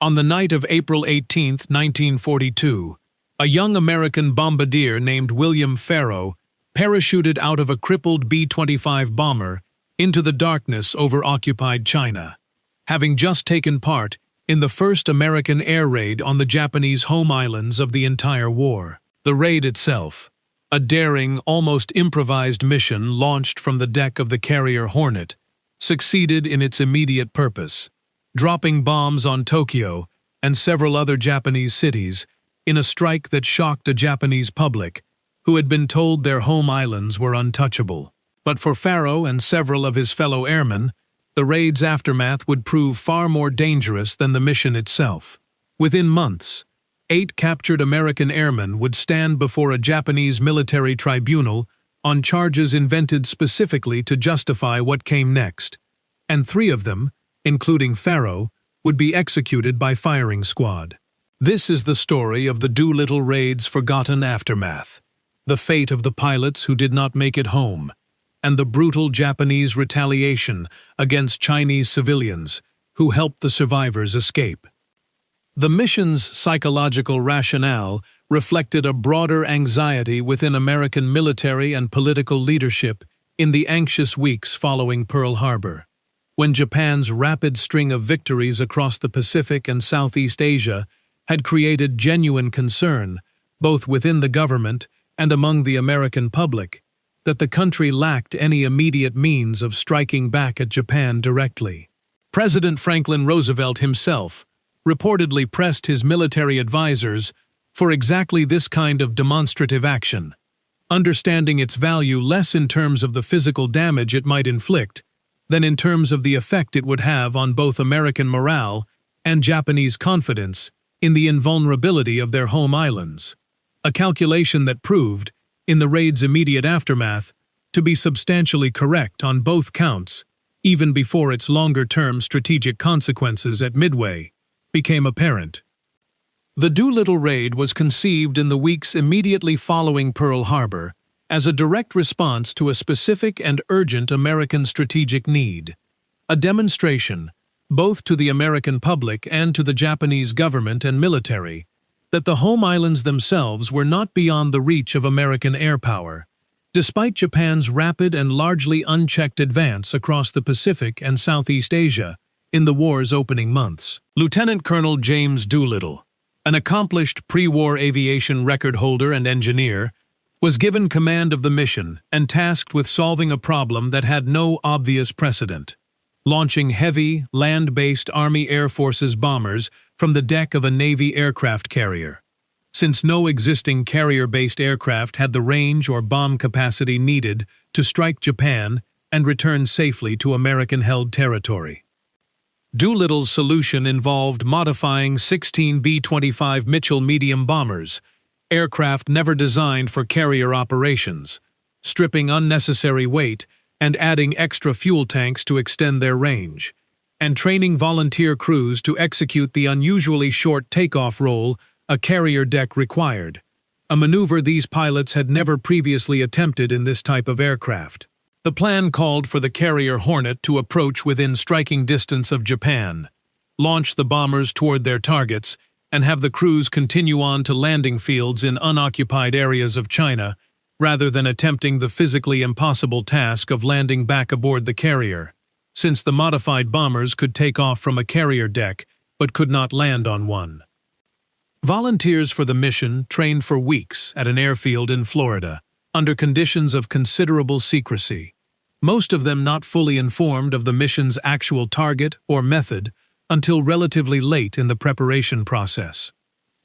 On the night of April 18, 1942, a young American bombardier named William Farrow parachuted out of a crippled B-25 bomber into the darkness over occupied China, having just taken part in the first American air raid on the Japanese home islands of the entire war. The raid itself, a daring, almost improvised mission launched from the deck of the carrier Hornet, succeeded in its immediate purpose, dropping bombs on Tokyo and several other Japanese cities in a strike that shocked a Japanese public who had been told their home islands were untouchable. But for Farrow and several of his fellow airmen, the raid's aftermath would prove far more dangerous than the mission itself. Within months, 8 captured American airmen would stand before a Japanese military tribunal on charges invented specifically to justify what came next, and 3 of them, including Farrow, would be executed by firing squad. This is the story of the Doolittle Raid's forgotten aftermath, the fate of the pilots who did not make it home, and the brutal Japanese retaliation against Chinese civilians who helped the survivors escape. The mission's psychological rationale reflected a broader anxiety within American military and political leadership in the anxious weeks following Pearl Harbor, when Japan's rapid string of victories across the Pacific and Southeast Asia had created genuine concern, both within the government and among the American public, that the country lacked any immediate means of striking back at Japan directly. President Franklin Roosevelt himself reportedly pressed his military advisors for exactly this kind of demonstrative action, understanding its value less in terms of the physical damage it might inflict than in terms of the effect it would have on both American morale and Japanese confidence in the invulnerability of their home islands, a calculation that proved, in the raid's immediate aftermath, to be substantially correct on both counts, even before its longer-term strategic consequences at Midway became apparent. The Doolittle Raid was conceived in the weeks immediately following Pearl Harbor as a direct response to a specific and urgent American strategic need, a demonstration, both to the American public and to the Japanese government and military, that the home islands themselves were not beyond the reach of American air power, despite Japan's rapid and largely unchecked advance across the Pacific and Southeast Asia in the war's opening months. Lieutenant Colonel James Doolittle, an accomplished pre-war aviation record holder and engineer, was given command of the mission and tasked with solving a problem that had no obvious precedent: launching heavy, land-based Army Air Forces bombers from the deck of a Navy aircraft carrier. Since no existing carrier-based aircraft had the range or bomb capacity needed to strike Japan and return safely to American-held territory. Doolittle's solution involved modifying 16 B-25 Mitchell medium bombers, aircraft never designed for carrier operations, stripping unnecessary weight and adding extra fuel tanks to extend their range, and training volunteer crews to execute the unusually short takeoff roll a carrier deck required, a maneuver these pilots had never previously attempted in this type of aircraft. The plan called for the carrier Hornet to approach within striking distance of Japan, launch the bombers toward their targets, and have the crews continue on to landing fields in unoccupied areas of China, rather than attempting the physically impossible task of landing back aboard the carrier, since the modified bombers could take off from a carrier deck but could not land on one. Volunteers for the mission trained for weeks at an airfield in Florida, under conditions of considerable secrecy, most of them not fully informed of the mission's actual target or method until relatively late in the preparation process,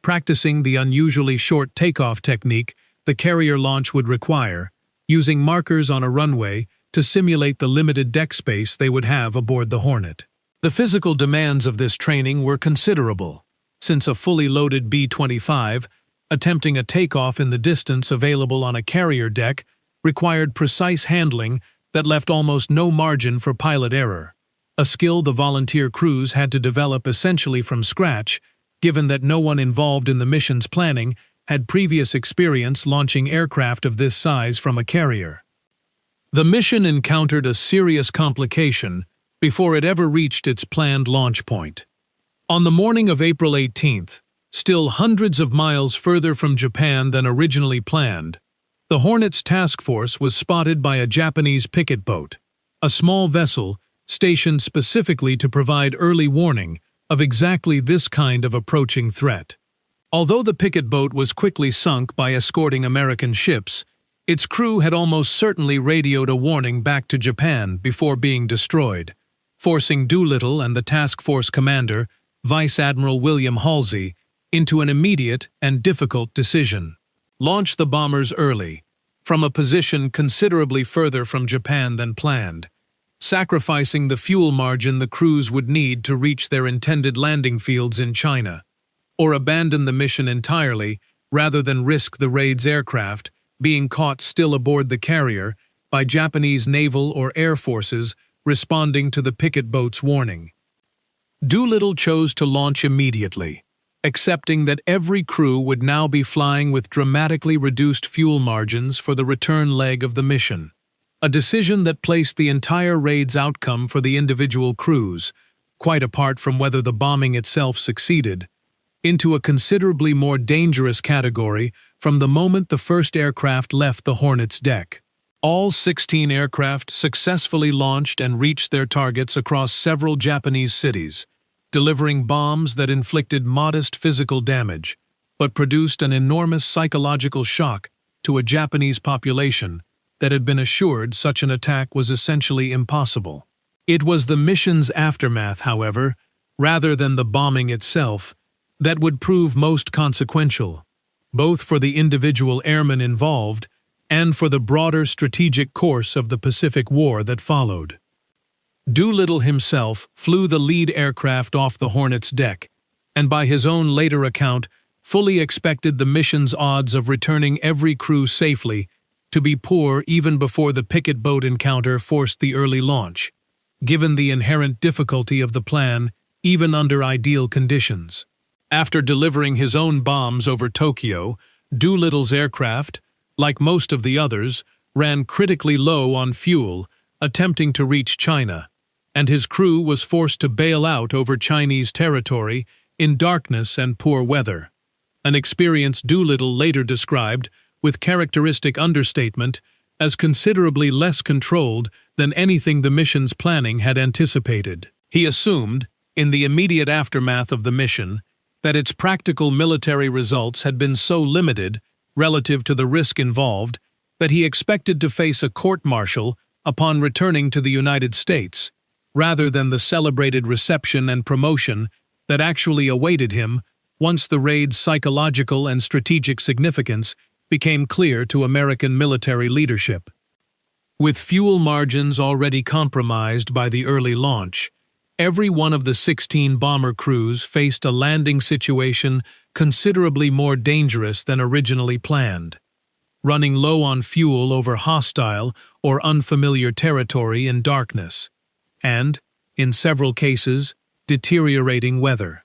practicing the unusually short takeoff technique the carrier launch would require, using markers on a runway to simulate the limited deck space they would have aboard the Hornet. The physical demands of this training were considerable, since a fully loaded B-25, attempting a takeoff in the distance available on a carrier deck, required precise handling that left almost no margin for pilot error, a skill the volunteer crews had to develop essentially from scratch, given that no one involved in the mission's planning had previous experience launching aircraft of this size from a carrier. The mission encountered a serious complication before it ever reached its planned launch point. On the morning of April 18th, still hundreds of miles further from Japan than originally planned, the Hornet's task force was spotted by a Japanese picket boat, a small vessel stationed specifically to provide early warning of exactly this kind of approaching threat. Although the picket boat was quickly sunk by escorting American ships, its crew had almost certainly radioed a warning back to Japan before being destroyed, forcing Doolittle and the task force commander, Vice Admiral William Halsey, into an immediate and difficult decision. Launch the bombers early, from a position considerably further from Japan than planned, sacrificing the fuel margin the crews would need to reach their intended landing fields in China, or abandon the mission entirely rather than risk the raid's aircraft being caught still aboard the carrier by Japanese naval or air forces responding to the picket boat's warning. Doolittle chose to launch immediately, accepting that every crew would now be flying with dramatically reduced fuel margins for the return leg of the mission, a decision that placed the entire raid's outcome for the individual crews, quite apart from whether the bombing itself succeeded, into a considerably more dangerous category from the moment the first aircraft left the Hornet's deck. All 16 aircraft successfully launched and reached their targets across several Japanese cities, delivering bombs that inflicted modest physical damage, but produced an enormous psychological shock to a Japanese population that had been assured such an attack was essentially impossible. It was the mission's aftermath, however, rather than the bombing itself, that would prove most consequential, both for the individual airmen involved and for the broader strategic course of the Pacific War that followed. Doolittle himself flew the lead aircraft off the Hornet's deck, and by his own later account, fully expected the mission's odds of returning every crew safely to be poor even before the picket boat encounter forced the early launch, given the inherent difficulty of the plan even under ideal conditions. After delivering his own bombs over Tokyo, Doolittle's aircraft, like most of the others, ran critically low on fuel, attempting to reach China, and his crew was forced to bail out over Chinese territory in darkness and poor weather, an experience Doolittle later described, with characteristic understatement, as considerably less controlled than anything the mission's planning had anticipated. He assumed, in the immediate aftermath of the mission, that its practical military results had been so limited relative to the risk involved that he expected to face a court-martial upon returning to the United States, rather than the celebrated reception and promotion that actually awaited him once the raid's psychological and strategic significance became clear to American military leadership. With fuel margins already compromised by the early launch, every one of the 16 bomber crews faced a landing situation considerably more dangerous than originally planned, running low on fuel over hostile or unfamiliar territory in darkness, and, in several cases, deteriorating weather.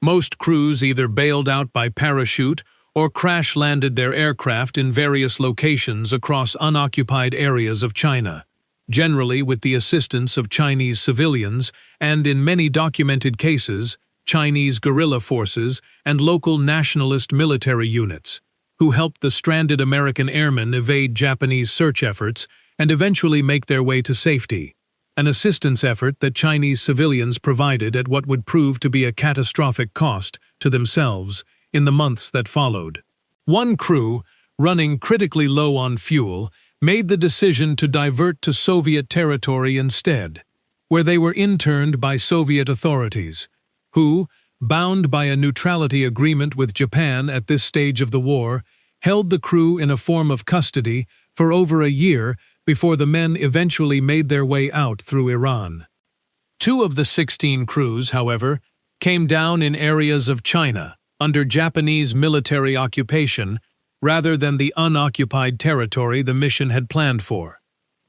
Most crews either bailed out by parachute or crash-landed their aircraft in various locations across unoccupied areas of China, generally with the assistance of Chinese civilians and, in many documented cases, Chinese guerrilla forces and local nationalist military units, who helped the stranded American airmen evade Japanese search efforts and eventually make their way to safety, an assistance effort that Chinese civilians provided at what would prove to be a catastrophic cost to themselves in the months that followed. One crew, running critically low on fuel, made the decision to divert to Soviet territory instead, where they were interned by Soviet authorities, who, bound by a neutrality agreement with Japan at this stage of the war, held the crew in a form of custody for over a year before the men eventually made their way out through Iran. 2 of the 16 crews, however, came down in areas of China under Japanese military occupation rather than the unoccupied territory the mission had planned for,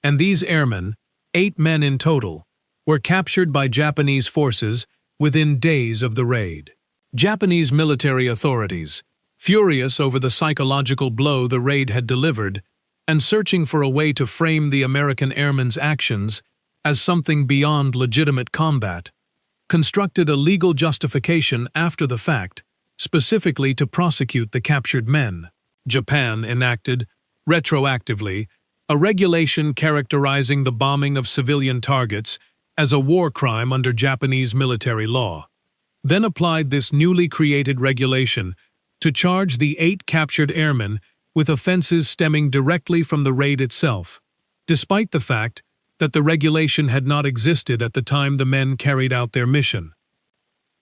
and these airmen, 8 men in total, were captured by Japanese forces within days of the raid. Japanese military authorities, furious over the psychological blow the raid had delivered, and searching for a way to frame the American airmen's actions as something beyond legitimate combat, constructed a legal justification after the fact, specifically to prosecute the captured men. Japan enacted, retroactively, a regulation characterizing the bombing of civilian targets as a war crime under Japanese military law, then applied this newly created regulation to charge the 8 captured airmen with offenses stemming directly from the raid itself, despite the fact that the regulation had not existed at the time the men carried out their mission.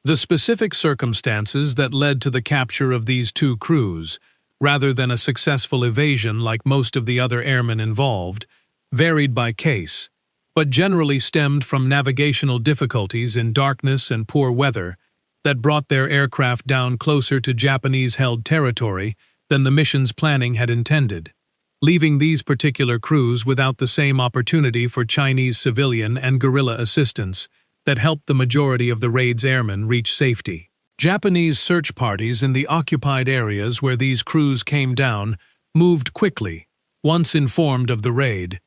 The specific circumstances that led to the capture of these 2 crews, rather than a successful evasion like most of the other airmen involved, varied by case, but generally stemmed from navigational difficulties in darkness and poor weather that brought their aircraft down closer to Japanese-held territory than the mission's planning had intended, leaving these particular crews without the same opportunity for Chinese civilian and guerrilla assistance that helped the majority of the raid's airmen reach safety. Japanese search parties in the occupied areas where these crews came down moved quickly, once informed of the raid,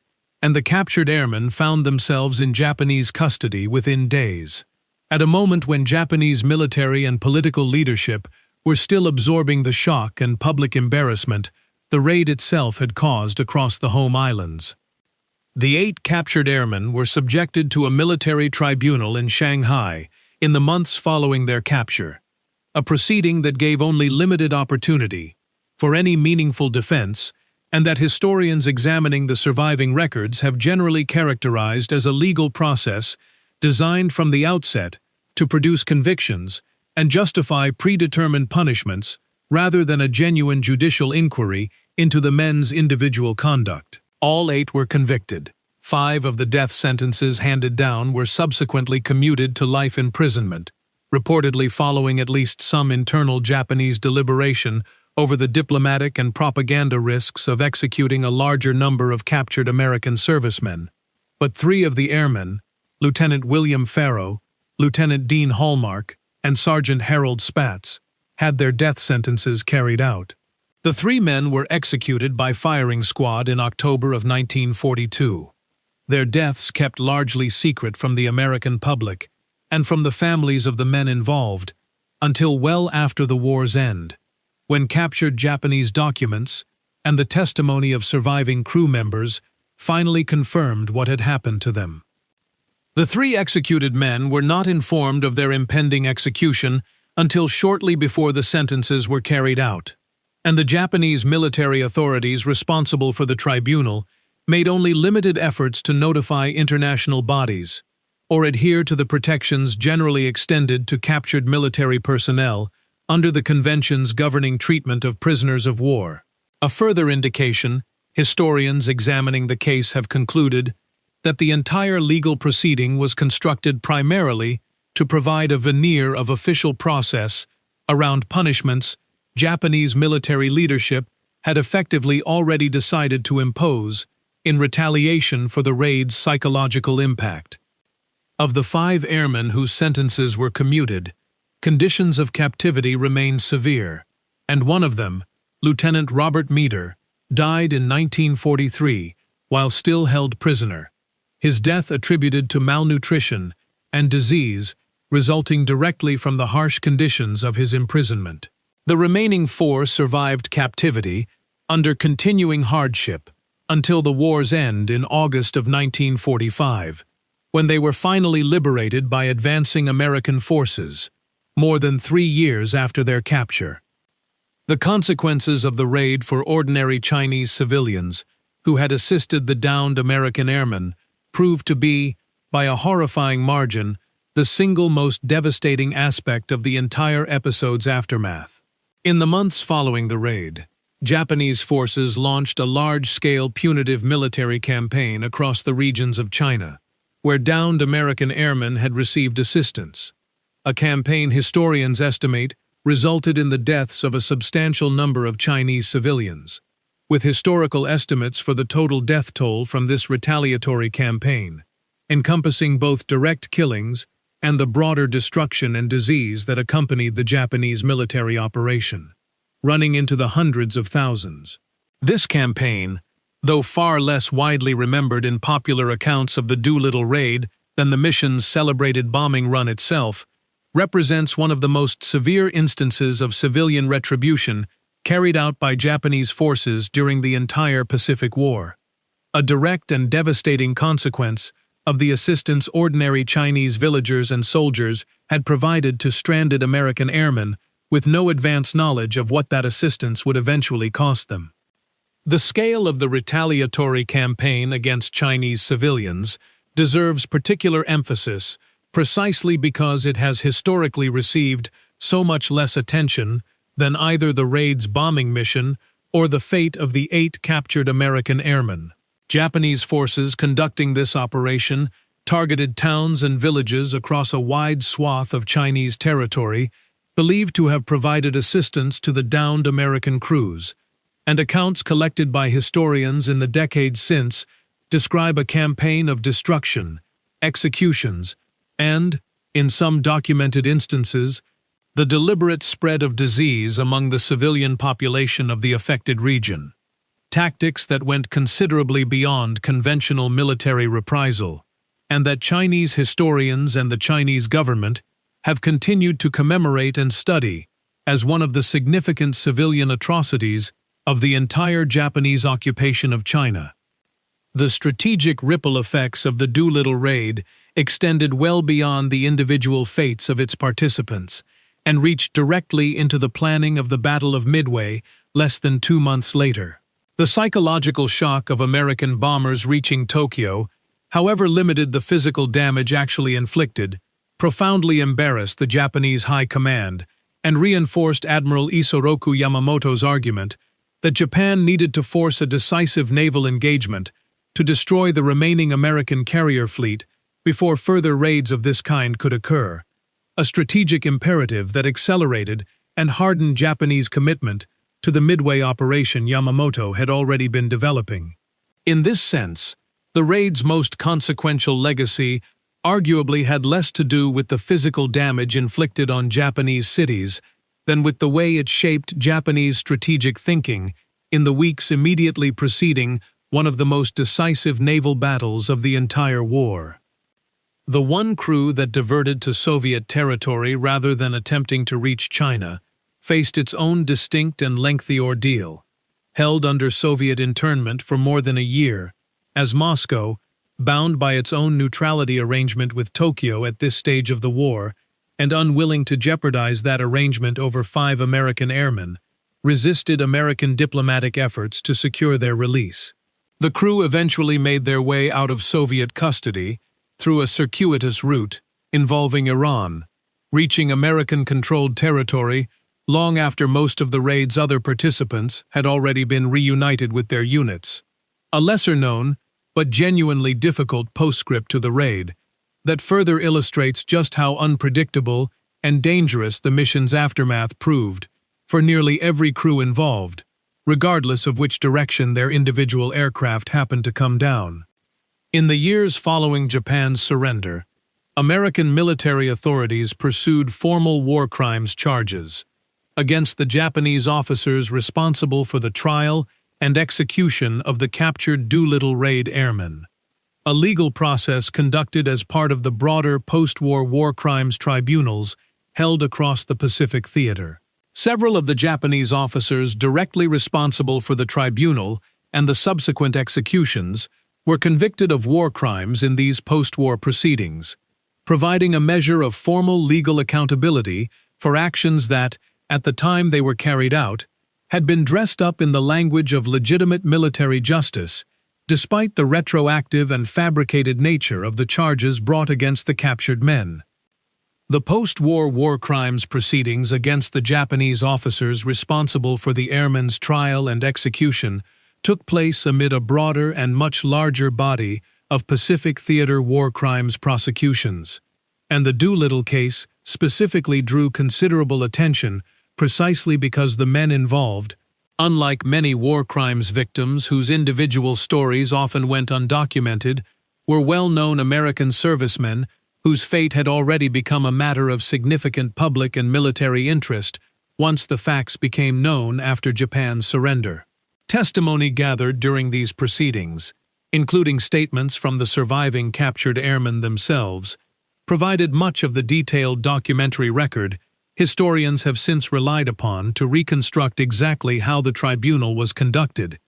and the captured airmen found themselves in Japanese custody within days. At a moment when Japanese military and political leadership were still absorbing the shock and public embarrassment the raid itself had caused across the home islands. The 8 captured airmen were subjected to a military tribunal in Shanghai in the months following their capture, a proceeding that gave only limited opportunity for any meaningful defense, and that historians examining the surviving records have generally characterized as a legal process designed from the outset to produce convictions and justify predetermined punishments rather than a genuine judicial inquiry into the men's individual conduct. All 8 were convicted. 5 of the death sentences handed down were subsequently commuted to life imprisonment, reportedly following at least some internal Japanese deliberation over the diplomatic and propaganda risks of executing a larger number of captured American servicemen. But 3 of the airmen, Lieutenant William Farrow, Lieutenant Dean Hallmark, and Sergeant Harold Spatz, had their death sentences carried out. The 3 men were executed by firing squad in October of 1942. Their deaths kept largely secret from the American public and from the families of the men involved until well after the war's end, when captured Japanese documents and the testimony of surviving crew members finally confirmed what had happened to them. The 3 executed men were not informed of their impending execution until shortly before the sentences were carried out, and the Japanese military authorities responsible for the tribunal made only limited efforts to notify international bodies or adhere to the protections generally extended to captured military personnel under the conventions governing treatment of prisoners of war. A further indication, historians examining the case have concluded that the entire legal proceeding was constructed primarily to provide a veneer of official process around punishments Japanese military leadership had effectively already decided to impose in retaliation for the raid's psychological impact. Of the 5 airmen whose sentences were commuted, conditions of captivity remained severe, and one of them, Lieutenant Robert Meader, died in 1943 while still held prisoner, his death attributed to malnutrition and disease resulting directly from the harsh conditions of his imprisonment. The remaining 4 survived captivity under continuing hardship until the war's end in August of 1945, when they were finally liberated by advancing American forces, more than 3 years after their capture. The consequences of the raid for ordinary Chinese civilians who had assisted the downed American airmen proved to be, by a horrifying margin, the single most devastating aspect of the entire episode's aftermath. In the months following the raid, Japanese forces launched a large-scale punitive military campaign across the regions of China, where downed American airmen had received assistance. A campaign historians estimate resulted in the deaths of a substantial number of Chinese civilians, with historical estimates for the total death toll from this retaliatory campaign, encompassing both direct killings and the broader destruction and disease that accompanied the Japanese military operation, running into the hundreds of thousands. This campaign, though far less widely remembered in popular accounts of the Doolittle Raid than the mission's celebrated bombing run itself, represents one of the most severe instances of civilian retribution carried out by Japanese forces during the entire Pacific War. A direct and devastating consequence of the assistance ordinary Chinese villagers and soldiers had provided to stranded American airmen with no advance knowledge of what that assistance would eventually cost them. The scale of the retaliatory campaign against Chinese civilians deserves particular emphasis precisely because it has historically received so much less attention than either the raid's bombing mission or the fate of the 8 captured American airmen. Japanese forces conducting this operation targeted towns and villages across a wide swath of Chinese territory, believed to have provided assistance to the downed American crews, and accounts collected by historians in the decades since describe a campaign of destruction, executions, and, in some documented instances, the deliberate spread of disease among the civilian population of the affected region. Tactics that went considerably beyond conventional military reprisal, and that Chinese historians and the Chinese government have continued to commemorate and study as one of the significant civilian atrocities of the entire Japanese occupation of China. The strategic ripple effects of the Doolittle Raid extended well beyond the individual fates of its participants and reached directly into the planning of the Battle of Midway less than 2 months later. The psychological shock of American bombers reaching Tokyo, however limited the physical damage actually inflicted, profoundly embarrassed the Japanese high command and reinforced Admiral Isoroku Yamamoto's argument that Japan needed to force a decisive naval engagement to destroy the remaining American carrier fleet before further raids of this kind could occur, a strategic imperative that accelerated and hardened Japanese commitment to the Midway operation Yamamoto had already been developing. In this sense, the raid's most consequential legacy arguably had less to do with the physical damage inflicted on Japanese cities than with the way it shaped Japanese strategic thinking in the weeks immediately preceding one of the most decisive naval battles of the entire war. The one crew that diverted to Soviet territory rather than attempting to reach China faced its own distinct and lengthy ordeal, held under Soviet internment for more than a year, as Moscow, bound by its own neutrality arrangement with Tokyo at this stage of the war, and unwilling to jeopardize that arrangement over 5 American airmen, resisted American diplomatic efforts to secure their release. The crew eventually made their way out of Soviet custody through a circuitous route involving Iran, reaching American-controlled territory long after most of the raid's other participants had already been reunited with their units. A lesser-known, but genuinely difficult postscript to the raid that further illustrates just how unpredictable and dangerous the mission's aftermath proved for nearly every crew involved, regardless of which direction their individual aircraft happened to come down. In the years following Japan's surrender, American military authorities pursued formal war crimes charges against the Japanese officers responsible for the trial and execution of the captured Doolittle Raid airmen, a legal process conducted as part of the broader post-war war crimes tribunals held across the Pacific theater. Several of the Japanese officers directly responsible for the tribunal and the subsequent executions were convicted of war crimes in these post-war proceedings, providing a measure of formal legal accountability for actions that, at the time they were carried out, had been dressed up in the language of legitimate military justice, despite the retroactive and fabricated nature of the charges brought against the captured men. The post-war war crimes proceedings against the Japanese officers responsible for the airmen's trial and execution took place amid a broader and much larger body of Pacific Theater war crimes prosecutions, and the Doolittle case specifically drew considerable attention precisely because the men involved, unlike many war crimes victims whose individual stories often went undocumented, were well-known American servicemen whose fate had already become a matter of significant public and military interest once the facts became known after Japan's surrender. Testimony gathered during these proceedings including statements from the surviving captured airmen themselves, provided much of the detailed documentary record historians have since relied upon to reconstruct exactly how the tribunal was conducted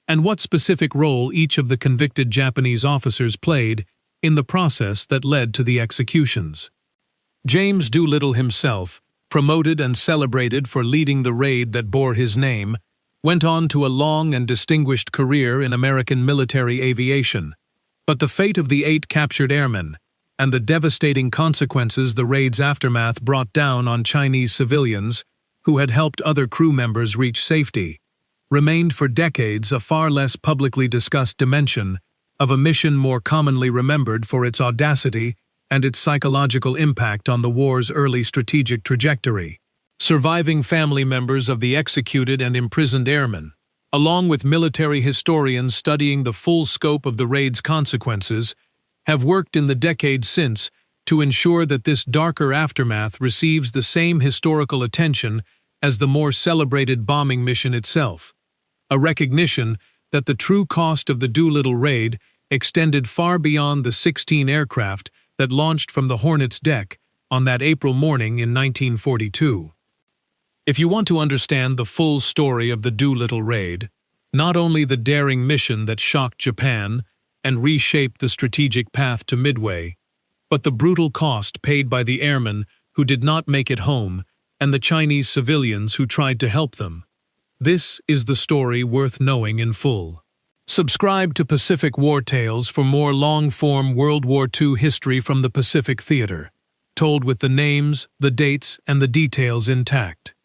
and what specific role each of the convicted Japanese officers played in the process that led to the executions. James Doolittle himself, promoted and celebrated for leading the raid that bore his name, went on to a long and distinguished career in American military aviation. But the fate of the 8 captured airmen, and the devastating consequences the raid's aftermath brought down on Chinese civilians who had helped other crew members reach safety, remained for decades a far less publicly discussed dimension of a mission more commonly remembered for its audacity and its psychological impact on the war's early strategic trajectory. Surviving family members of the executed and imprisoned airmen, along with military historians studying the full scope of the raid's consequences, have worked in the decades since to ensure that this darker aftermath receives the same historical attention as the more celebrated bombing mission itself, a recognition that the true cost of the Doolittle Raid extended far beyond the 16 aircraft that launched from the Hornet's deck on that April morning in 1942. If you want to understand the full story of the Doolittle Raid, not only the daring mission that shocked Japan and reshaped the strategic path to Midway, but the brutal cost paid by the airmen who did not make it home and the Chinese civilians who tried to help them, this is the story worth knowing in full. Subscribe to Pacific War Tales for more long-form World War II history from the Pacific Theater, told with the names, the dates, and the details intact.